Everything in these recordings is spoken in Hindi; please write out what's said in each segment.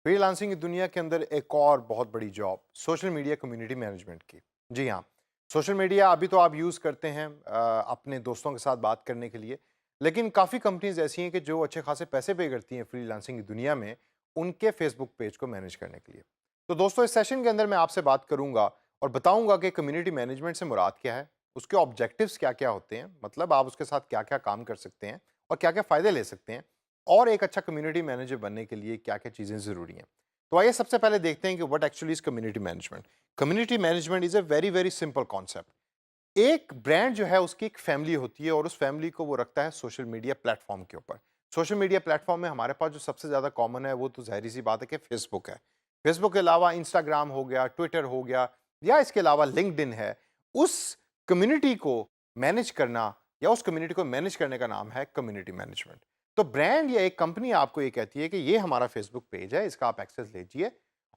फ्रीलांसिंग की दुनिया के अंदर एक और बहुत बड़ी job social media community management की। जी हाँ, सोशल मीडिया अभी तो आप यूज़ करते हैं अपने दोस्तों के साथ बात करने के लिए, लेकिन काफ़ी कंपनीज़ ऐसी हैं कि जो अच्छे खासे पैसे पे करती हैं फ्रीलांसिंग की दुनिया में, उनके फेसबुक पेज को मैनेज करने के लिए। तो दोस्तों, इस सेशन के अंदर मैं आपसे बात करूँगा और बताऊँगा कि कम्युनिटी मैनेजमेंट से मुराद क्या है, उसके ऑब्जेक्टिव्स क्या-क्या होते हैं, मतलब आप उसके साथ क्या-क्या काम कर सकते हैं और क्या-क्या फ़ायदे ले सकते हैं, और एक अच्छा कम्युनिटी मैनेजर बनने के लिए क्या-क्या चीज़ें ज़रूरी हैं। तो आइए सबसे पहले देखते हैं कि what actually is community management. Community management is a very very simple concept. एक ब्रांड जो है उसकी एक फैमिली होती है और उस फैमिली को वो रखता है सोशल मीडिया प्लेटफॉर्म के ऊपर। सोशल मीडिया प्लेटफॉर्म में हमारे पास जो सबसे ज़्यादा कॉमन है वो तो ज़ाहिर सी बात है कि फेसबुक है। फेसबुक के अलावा इंस्टाग्राम हो गया, ट्विटर हो गया, या इसके अलावा लिंक्डइन है। उस कम्युनिटी को मैनेज करना या उस कम्युनिटी को मैनेज करने का नाम है कम्युनिटी मैनेजमेंट। तो ब्रांड या एक कंपनी आपको ये कहती है कि ये हमारा फेसबुक पेज है, इसका आप एक्सेस लीजिए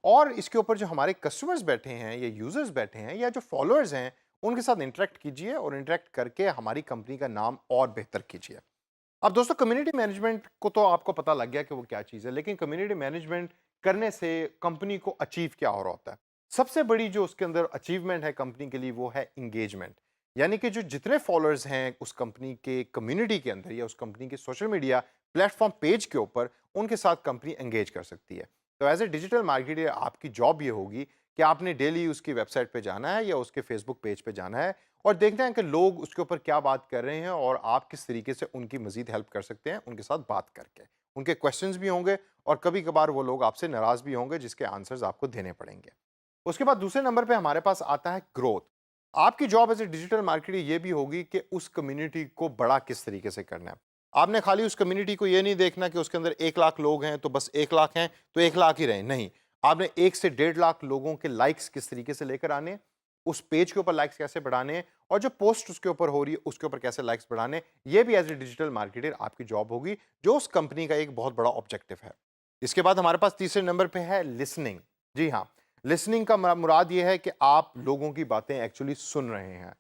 और इसके ऊपर जो हमारे कस्टमर्स बैठे हैं या यूजर्स बैठे हैं या जो फॉलोअर्स हैं, उनके साथ इंटरेक्ट कीजिए और इंटरेक्ट करके हमारी कंपनी का नाम और बेहतर कीजिए। अब दोस्तों, कम्युनिटी मैनेजमेंट को तो आपको पता लग गया कि वो क्या चीज़ है, लेकिन कम्युनिटी मैनेजमेंट करने से कंपनी को अचीव क्या हो रहा होता है? सबसे बड़ी जो उसके अंदर अचीवमेंट है कंपनी के लिए वो है इंगेजमेंट। यानी कि जो जितने फॉलोअर्स हैं उस कंपनी के कम्युनिटी के अंदर या उस कंपनी के सोशल मीडिया प्लेटफॉर्म पेज के ऊपर, उनके साथ कंपनी एंगेज कर सकती है। तो एज ए डिजिटल मार्केटर आपकी जॉब ये होगी कि आपने डेली उसकी वेबसाइट पे जाना है या उसके फेसबुक पेज पे जाना है और देखते हैं कि लोग उसके ऊपर क्या बात कर रहे हैं और आप किस तरीके से उनकी मज़ीद हेल्प कर सकते हैं उनके साथ बात करके। उनके क्वेश्चंस भी होंगे और कभी-कभार वो लोग आपसे नाराज़ भी होंगे जिसके आंसर्स आपको देने पड़ेंगे। उसके बाद दूसरे नंबर पे हमारे पास आता है ग्रोथ। आपकी job as a digital marketer ये भी होगी कि उस कम्युनिटी को बड़ा किस तरीके से करना है। आपने खाली उस कम्युनिटी को ये नहीं देखना कि उसके अंदर 1 लाख लोग हैं तो बस 1 लाख हैं तो 1 लाख ही रहें, नहीं। आपने 1 से 1.5 लाख लोगों के लाइक्स किस तरीके से लेकर आने, उस पेज के ऊपर लाइक्स कैसे बढ़ाने हैं और जो पोस्ट उसके ऊपर हो रही है उसके ऊपर कैसे लाइक्स बढ़ाने, ये भी एज ए डिजिटल मार्केटर आपकी जॉब होगी, जो उस कंपनी का एक बहुत बड़ा ऑब्जेक्टिव है। इसके बाद हमारे पास तीसरे नंबर पे है लिसनिंग। जी हाँ, लिसनिंग का मुराद ये है कि आप लोगों की बातें एक्चुअली सुन रहे हैं।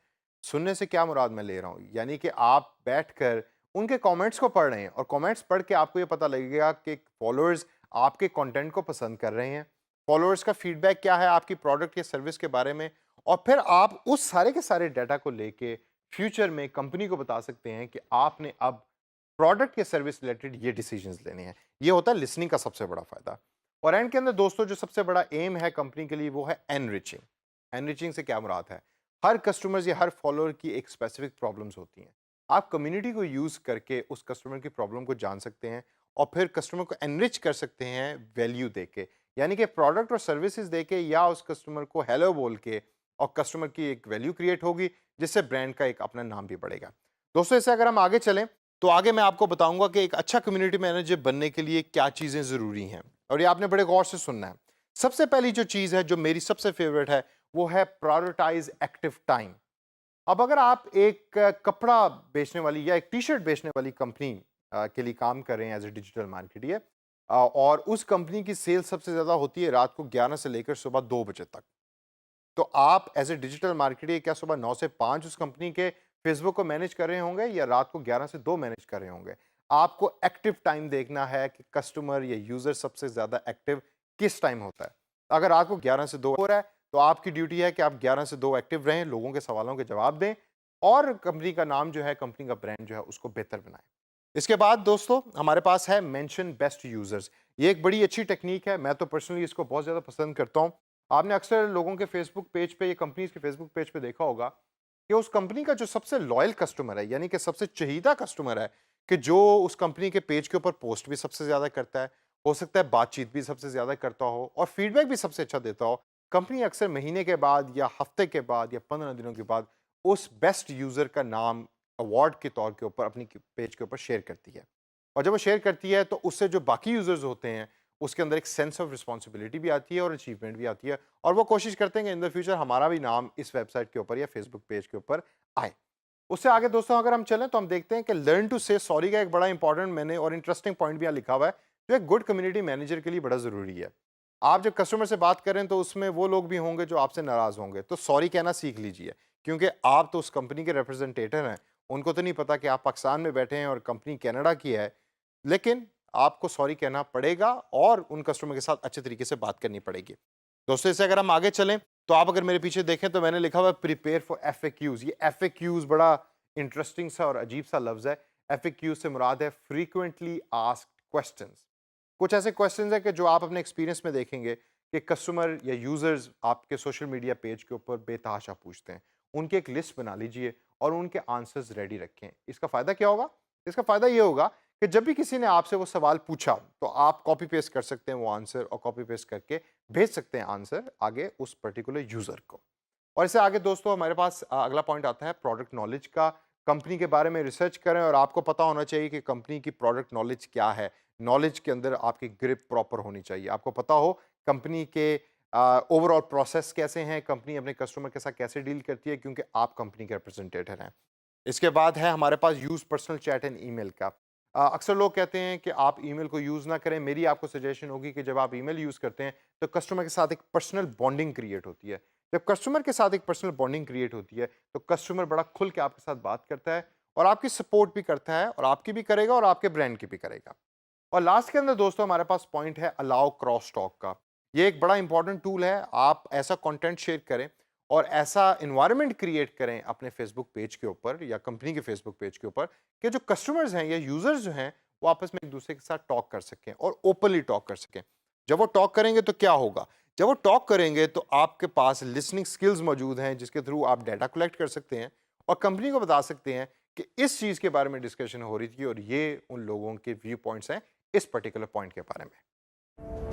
सुनने से क्या मुराद मैं ले रहा हूँ, यानी कि आप बैठकर उनके कमेंट्स को पढ़ रहे हैं और कमेंट्स पढ़ के आपको ये पता लगेगा कि फॉलोअर्स आपके कंटेंट को पसंद कर रहे हैं। फॉलोअर्स का फीडबैक क्या है आपकी प्रोडक्ट या सर्विस के बारे में, और फिर आप उस सारे के सारे डाटा को लेके फ्यूचर में कंपनी को बता सकते हैं कि आपने अब प्रोडक्ट या सर्विस रिलेटेड ये डिसीजंस लेने हैं। ये होता है लिसनिंग का सबसे बड़ा फायदा। और एंड के अंदर दोस्तों, जो सबसे बड़ा एम है कंपनी के लिए वो है एनरिचिंग। एनरिचिंग से क्या मुराद है? हर कस्टमर्स या हर फॉलोअर की एक स्पेसिफिक प्रॉब्लम्स होती हैं। आप कम्युनिटी को यूज करके उस कस्टमर की प्रॉब्लम को जान सकते हैं और फिर कस्टमर को एनरिच कर सकते हैं वैल्यू देके, यानी कि प्रोडक्ट और सर्विसेज देके या उस कस्टमर को हेलो बोल के, और कस्टमर की एक वैल्यू क्रिएट होगी जिससे ब्रांड का एक अपना नाम भी बढ़ेगा। दोस्तों, इससे अगर हम आगे चलें तो आगे मैं आपको बताऊंगा कि एक अच्छा कम्युनिटी मैनेजर बनने के लिए क्या चीजें जरूरी हैं, और ये आपने बड़े गौर से सुनना है। सबसे पहली जो चीज है जो मेरी सबसे फेवरेट है वो है प्रायोरिटाइज एक्टिव टाइम। अब अगर आप एक कपड़ा बेचने वाली या एक टी शर्ट बेचने वाली कंपनी के लिए काम कर रहे हैं एज ए डिजिटल मार्केटियर, और उस कंपनी की सेल सबसे ज़्यादा होती है रात को 11 से लेकर सुबह 2 बजे तक, तो आप एज ए डिजिटल मार्केटियर क्या सुबह 9 से 5 उस कंपनी के फेसबुक को मैनेज कर रहे होंगे या रात को 11 से 2 मैनेज कर रहे होंगे? आपको एक्टिव टाइम देखना है कि कस्टमर या यूज़र सबसे ज़्यादा एक्टिव किस टाइम होता है। अगर रात को 11 से 2 हो रहा है, तो आपकी ड्यूटी है कि आप 11 से 2 एक्टिव रहें, लोगों के सवालों के जवाब दें और कंपनी का नाम जो है, कंपनी का ब्रांड जो है, उसको बेहतर बनाएँ। इसके बाद दोस्तों, हमारे पास है मेंशन बेस्ट यूजर्स। ये एक बड़ी अच्छी टेक्नीक है, मैं तो पर्सनली इसको बहुत ज़्यादा पसंद करता हूँ। आपने अक्सर लोगों के फेसबुक पेज पे या कंपनीज के फेसबुक पेज पे देखा होगा कि उस कंपनी का जो सबसे लॉयल कस्टमर है, यानी कि सबसे चहीता कस्टमर है, कि जो उस कंपनी के पेज के ऊपर पोस्ट भी सबसे ज़्यादा करता है, हो सकता है बातचीत भी सबसे ज़्यादा करता हो और फीडबैक भी सबसे अच्छा देता हो। कंपनी अक्सर महीने के बाद या हफ्ते के बाद या 15 दिनों के बाद उस बेस्ट यूज़र का नाम अवार्ड के तौर के ऊपर अपनी पेज के ऊपर शेयर करती है। और जब वो शेयर करती है तो उससे जो बाकी यूज़र्स होते हैं, उसके अंदर एक सेंस ऑफ रिस्पॉन्सिबिलिटी भी आती है और अचीवमेंट भी आती है, और वो कोशिश करते हैं कि इन द फ्यूचर हमारा भी नाम इस वेबसाइट के ऊपर या फेसबुक पेज के ऊपर आए। उससे आगे दोस्तों अगर हम चलें तो हम देखते हैं कि लर्न टू से सॉरी का एक बड़ा इंपॉर्टेंट मैंने और इंटरेस्टिंग पॉइंट भी यहाँ लिखा हुआ है, जो एक गुड कम्युनिटी मैनेजर के लिए बड़ा ज़रूरी है। आप जब कस्टमर से बात करें तो उसमें वो लोग भी होंगे जो आपसे नाराज़ होंगे, तो सॉरी कहना सीख लीजिए, क्योंकि आप तो उस कंपनी के रिप्रेजेंटेटिव हैं। उनको तो नहीं पता कि आप पाकिस्तान में बैठे हैं और कंपनी कनाडा की है, लेकिन आपको सॉरी कहना पड़ेगा और उन कस्टमर के साथ अच्छे तरीके से बात करनी पड़ेगी। दोस्तों, इससे अगर हम आगे चलें, तो आप अगर मेरे पीछे देखें तो मैंने लिखा हुआ है प्रिपेयर फॉर एफएक्यूज़। ये एफएक्यूज़ बड़ा इंटरेस्टिंग सा और अजीब सा लफ्ज़ है। एफएक्यूज़ से मुराद है फ्रीक्वेंटली आस्क्ड क्वेश्चंस। कुछ ऐसे क्वेश्चंस हैं कि जो आप अपने एक्सपीरियंस में देखेंगे कि कस्टमर या यूजर्स आपके सोशल मीडिया पेज के ऊपर बेतहाशा पूछते हैं। उनकी एक लिस्ट बना लीजिए और उनके आंसर्स रेडी रखें। इसका फ़ायदा क्या होगा? इसका फ़ायदा ये होगा कि जब भी किसी ने आपसे वो सवाल पूछा, तो आप कॉपी पेस्ट कर सकते हैं वो आंसर और कॉपी पेस्ट करके भेज सकते हैं आंसर आगे उस पर्टिकुलर यूज़र को। और इससे आगे दोस्तों हमारे पास अगला पॉइंट आता है प्रोडक्ट नॉलेज का। कंपनी के बारे में रिसर्च करें और आपको पता होना चाहिए कि कंपनी की प्रोडक्ट नॉलेज क्या है। नॉलेज के अंदर आपकी ग्रिप प्रॉपर होनी चाहिए। आपको पता हो कंपनी के ओवरऑल प्रोसेस कैसे हैं, कंपनी अपने कस्टमर के साथ कैसे डील करती है, क्योंकि आप कंपनी के रिप्रेजेंटेटिव हैं। इसके बाद है हमारे पास use personal chat and email का। अक्सर लोग कहते हैं कि आप ईमेल को यूज़ ना करें। मेरी आपको सजेशन होगी कि जब आप ईमेल यूज़ करते हैं तो कस्टमर के साथ एक पर्सनल बॉन्डिंग क्रिएट होती है। जब कस्टमर के साथ एक पर्सनल बॉन्डिंग क्रिएट होती है तो कस्टमर बड़ा खुल के आपके साथ बात करता है और आपकी सपोर्ट भी करता है और आपकी भी करेगा और आपके ब्रांड की भी करेगा। और लास्ट के अंदर दोस्तों हमारे पास पॉइंट है अलाउ क्रॉस टॉक का। ये एक बड़ा इंपॉर्टेंट टूल है। आप ऐसा कंटेंट शेयर करें और ऐसा एनवायरनमेंट क्रिएट करें अपने फेसबुक पेज के ऊपर या कंपनी के फेसबुक पेज के ऊपर कि जो कस्टमर्स हैं या यूजर्स जो हैं वो आपस में एक दूसरे के साथ टॉक कर सकें और ओपनली टॉक कर सकें। जब वो टॉक करेंगे तो क्या होगा? जब वो टॉक करेंगे तो आपके पास लिसनिंग स्किल्स मौजूद हैं जिसके थ्रू आप डाटा कलेक्ट कर सकते हैं और कंपनी को बता सकते हैं कि इस चीज़ के बारे में डिस्कशन हो रही थी और ये उन लोगों के व्यू पॉइंट्स हैं इस पर्टिकुलर पॉइंट के बारे में।